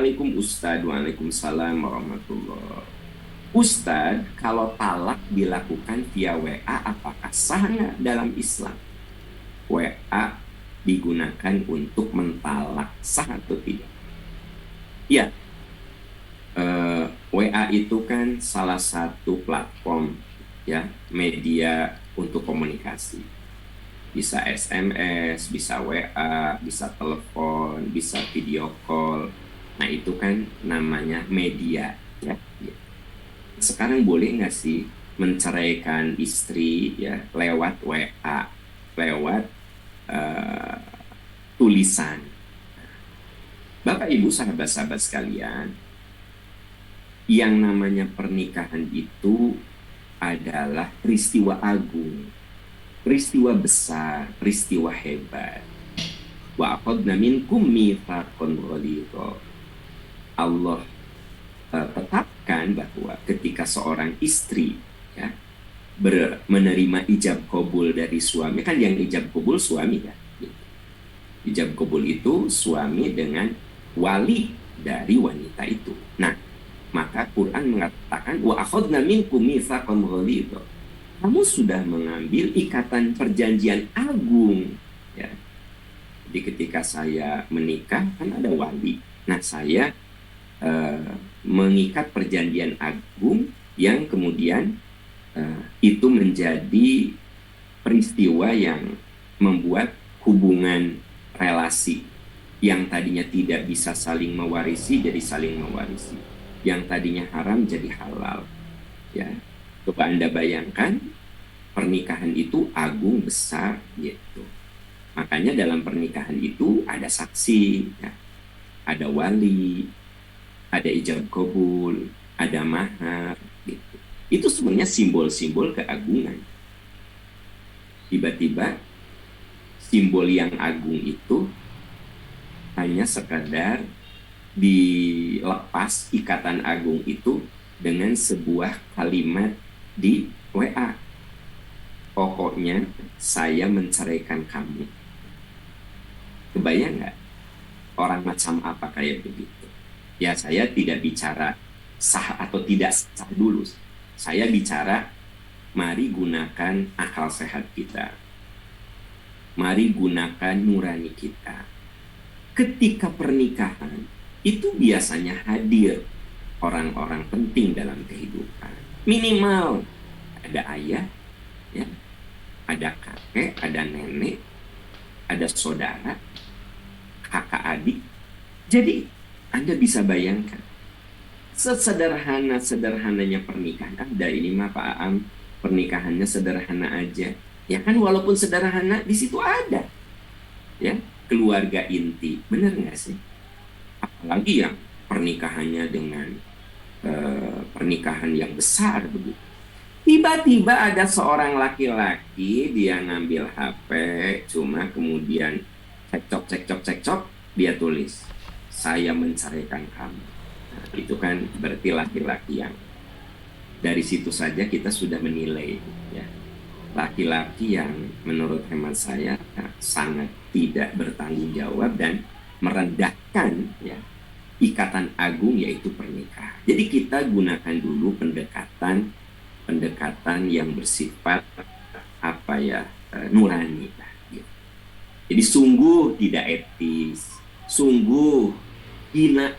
Assalamualaikum Ustadz, Waalaikumsalam warahmatullah. Ustadz, kalau talak dilakukan via WA, apakah sah nggak dalam Islam? WA digunakan untuk mentalak, sah atau tidak? Ya, WA itu kan salah satu platform ya media untuk komunikasi. Bisa SMS, bisa WA, bisa telepon, bisa video call. Nah itu kan namanya media ya. Sekarang boleh nggak sih menceraikan istri ya lewat WA, lewat uh, tulisan? Bapak Ibu sahabat-sahabat sekalian, yang namanya pernikahan itu adalah peristiwa agung, peristiwa besar, peristiwa hebat. Wa aqadna minkum mitsaqan ghalidha. Allah tetapkan bahwa ketika seorang istri ya menerima ijab kabul dari suami, kan yang ijab kabul suami ya. Ijab kabul itu suami dengan wali dari wanita itu. Nah, maka Quran mengatakan wa akhadna minkum mitsaqan ghalidha. Kamu sudah mengambil ikatan perjanjian agung ya. Jadi ketika saya menikah kan ada wali. Nah, saya mengikat perjanjian agung yang kemudian itu menjadi peristiwa yang membuat hubungan relasi yang tadinya tidak bisa saling mewarisi jadi saling mewarisi, yang tadinya haram jadi halal ya. Coba Anda bayangkan pernikahan itu agung besar gitu. Makanya dalam pernikahan itu ada saksi ya, ada wali, ada ijab kabul, ada mahar gitu. Itu sebenarnya simbol-simbol keagungan. Tiba-tiba simbol yang agung itu hanya sekadar dilepas ikatan agung itu dengan sebuah kalimat di WA. Pokoknya saya menceraikan kamu. Kebayang nggak orang macam apa kayak begitu? Ya saya tidak bicara sah atau tidak sah dulu. Saya bicara mari gunakan akal sehat kita. Mari gunakan nurani kita. Ketika pernikahan itu biasanya hadir orang-orang penting dalam kehidupan. Minimal ada ayah, ya, ada kakek, ada nenek, ada saudara, kakak adik. Jadi Anda bisa bayangkan sesederhana-sederhananya pernikahan. Ada ini mah Pak Aam, pernikahannya sederhana aja. Ya kan walaupun sederhana di situ ada ya keluarga inti. Benar nggak sih? Apalagi yang pernikahannya dengan pernikahan yang besar begitu. Tiba-tiba ada seorang laki-laki dia ngambil HP, cuma kemudian cekcok dia tulis saya menceraikan kamu. Nah, itu kan berarti laki-laki yang dari situ saja kita sudah menilai ya laki-laki yang menurut hemat saya sangat tidak bertanggung jawab dan merendahkan ya ikatan agung yaitu pernikahan. Jadi kita gunakan dulu pendekatan yang bersifat apa ya nurani. Jadi sungguh tidak etis, sungguh hina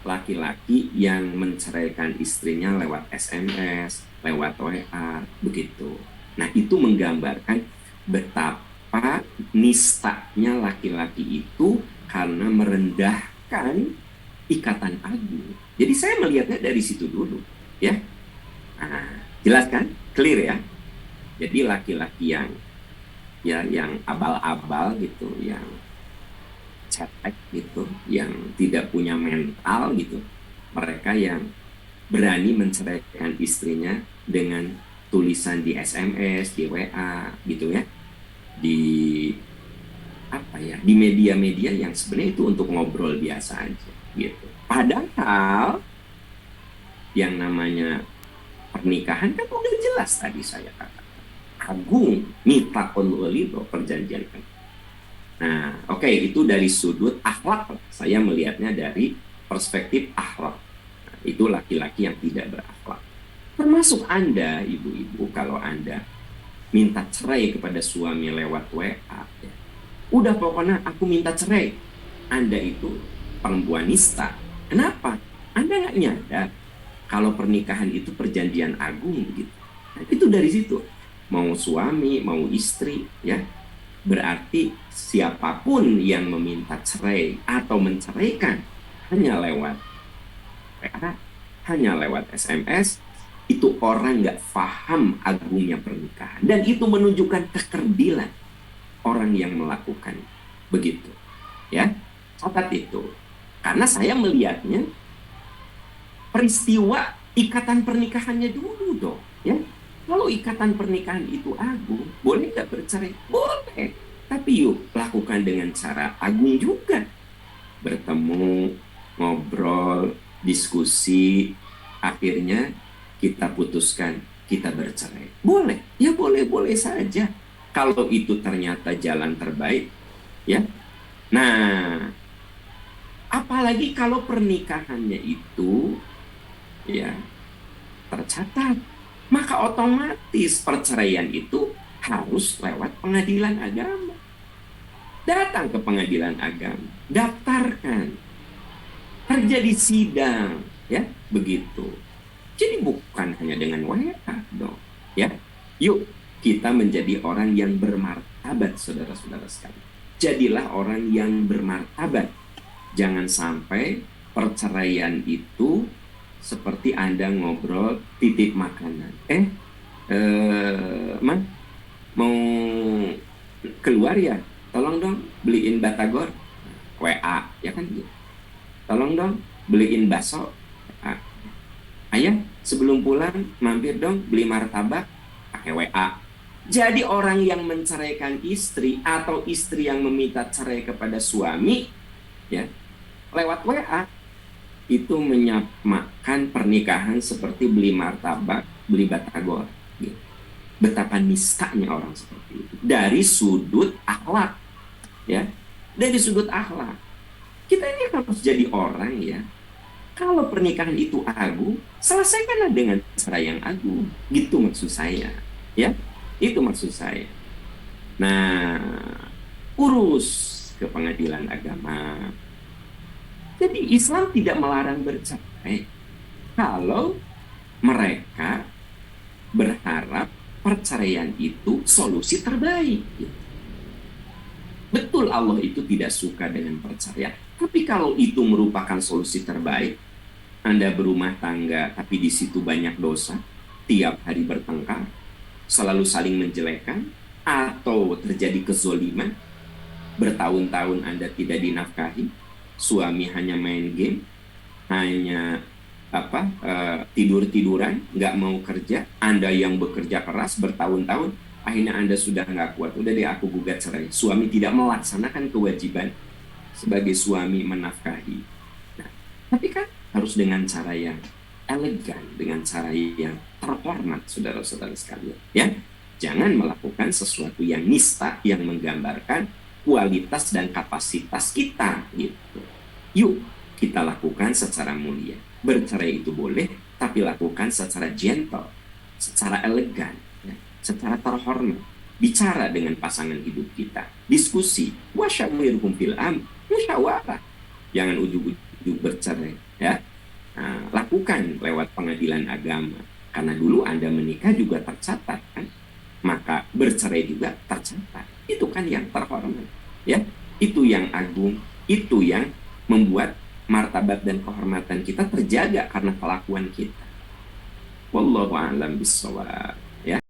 laki-laki yang menceraikan istrinya lewat SMS, lewat WA, begitu. Nah itu menggambarkan betapa nistanya laki-laki itu karena merendahkan ikatan agung. Jadi saya melihatnya dari situ dulu, ya. Nah, jelas kan? Clear ya? Jadi laki-laki yang ya yang abal-abal gitu, yang cetek gitu, yang tidak punya mental gitu, mereka yang berani menceraikan istrinya dengan tulisan di SMS, di WA gitu ya, di apa ya, di media-media yang sebenarnya itu untuk ngobrol biasa aja gitu. Padahal yang namanya pernikahan kan udah jelas tadi saya katakan agung, mitsaqul ghalidha, perjanjian kan. Nah, oke, itu dari sudut akhlak saya melihatnya dari perspektif akhlak. Nah, itu laki-laki yang tidak berakhlak. Termasuk Anda, ibu-ibu, kalau Anda minta cerai kepada suami lewat WA, ya. Udah pokoknya aku minta cerai. Anda itu perempuan nista. Kenapa? Anda nggak nyadar kalau pernikahan itu perjanjian agung gitu. Nah, itu dari situ. Mau suami, mau istri, ya. Berarti siapapun yang meminta cerai atau menceraikan hanya lewat WA, hanya lewat SMS, itu orang nggak paham agungnya pernikahan. Dan itu menunjukkan kekerdilan orang yang melakukan begitu. Ya, catat itu. Karena saya melihatnya peristiwa ikatan pernikahannya dulu dong. Ya, kalau ikatan pernikahan itu agung, boleh nggak bercerai? Boleh. Tapi yuk lakukan dengan cara agung juga. Bertemu, ngobrol, diskusi, akhirnya kita putuskan kita bercerai. Boleh, ya boleh-boleh saja. Kalau itu ternyata jalan terbaik, ya. Nah, apalagi kalau pernikahannya itu, ya, tercatat, maka otomatis perceraian itu harus lewat pengadilan agama. Datang ke pengadilan agama, daftarkan, terjadi sidang, ya, begitu. Jadi bukan hanya dengan WA dong, ya. Yuk kita menjadi orang yang bermartabat, saudara-saudara sekalian. Jadilah orang yang bermartabat. Jangan sampai perceraian itu seperti Anda ngobrol titip makanan. Man, mau keluar ya? Tolong dong beliin batagor. WA, ya kan? Tolong dong beliin bakso. Ayah, sebelum pulang mampir dong beli martabak, pakai WA. Jadi orang yang menceraikan istri atau istri yang meminta cerai kepada suami, ya, lewat WA, itu menyamakan pernikahan seperti beli martabak, beli batagor. Gitu. Betapa nistanya orang seperti itu. Dari sudut akhlak, ya, dari sudut akhlak. Kita ini harus jadi orang, ya. Kalau pernikahan itu agung, selesaikanlah dengan cara yang agung. Gitu maksud saya. Ya, itu maksud saya. Nah, urus ke pengadilan agama. Jadi Islam tidak melarang bercerai kalau mereka berharap perceraian itu solusi terbaik. Betul Allah itu tidak suka dengan perceraian. Tapi kalau itu merupakan solusi terbaik, Anda berumah tangga tapi di situ banyak dosa, tiap hari bertengkar, selalu saling menjelekkan, atau terjadi kezoliman, bertahun-tahun Anda tidak dinafkahi, suami hanya main game, hanya tidur-tiduran, nggak mau kerja, Anda yang bekerja keras bertahun-tahun, akhirnya Anda sudah nggak kuat, udah deh aku gugat cerai. Suami tidak melaksanakan kewajiban sebagai suami menafkahi. Nah, tapi kan harus dengan cara yang elegan, dengan cara yang terhormat, saudara-saudara sekalian. Ya, jangan melakukan sesuatu yang nista, yang menggambarkan kualitas dan kapasitas kita. Gitu. Yuk kita lakukan secara mulia. Bercerai itu boleh, tapi lakukan secara gentle, secara elegan, ya, secara terhormat. Bicara dengan pasangan hidup kita, diskusi, wasyawirhum fil amr, musyawarah. Jangan ujug-ujug bercerai, ya. Nah, lakukan lewat pengadilan agama. Karena dulu Anda menikah juga tercatat, kan? Maka bercerai juga tercatat. Itu kan yang terhormat, ya. Itu yang agung, itu yang membuat martabat dan kehormatan kita terjaga karena kelakuan kita. Wallahu a'lam bishawab.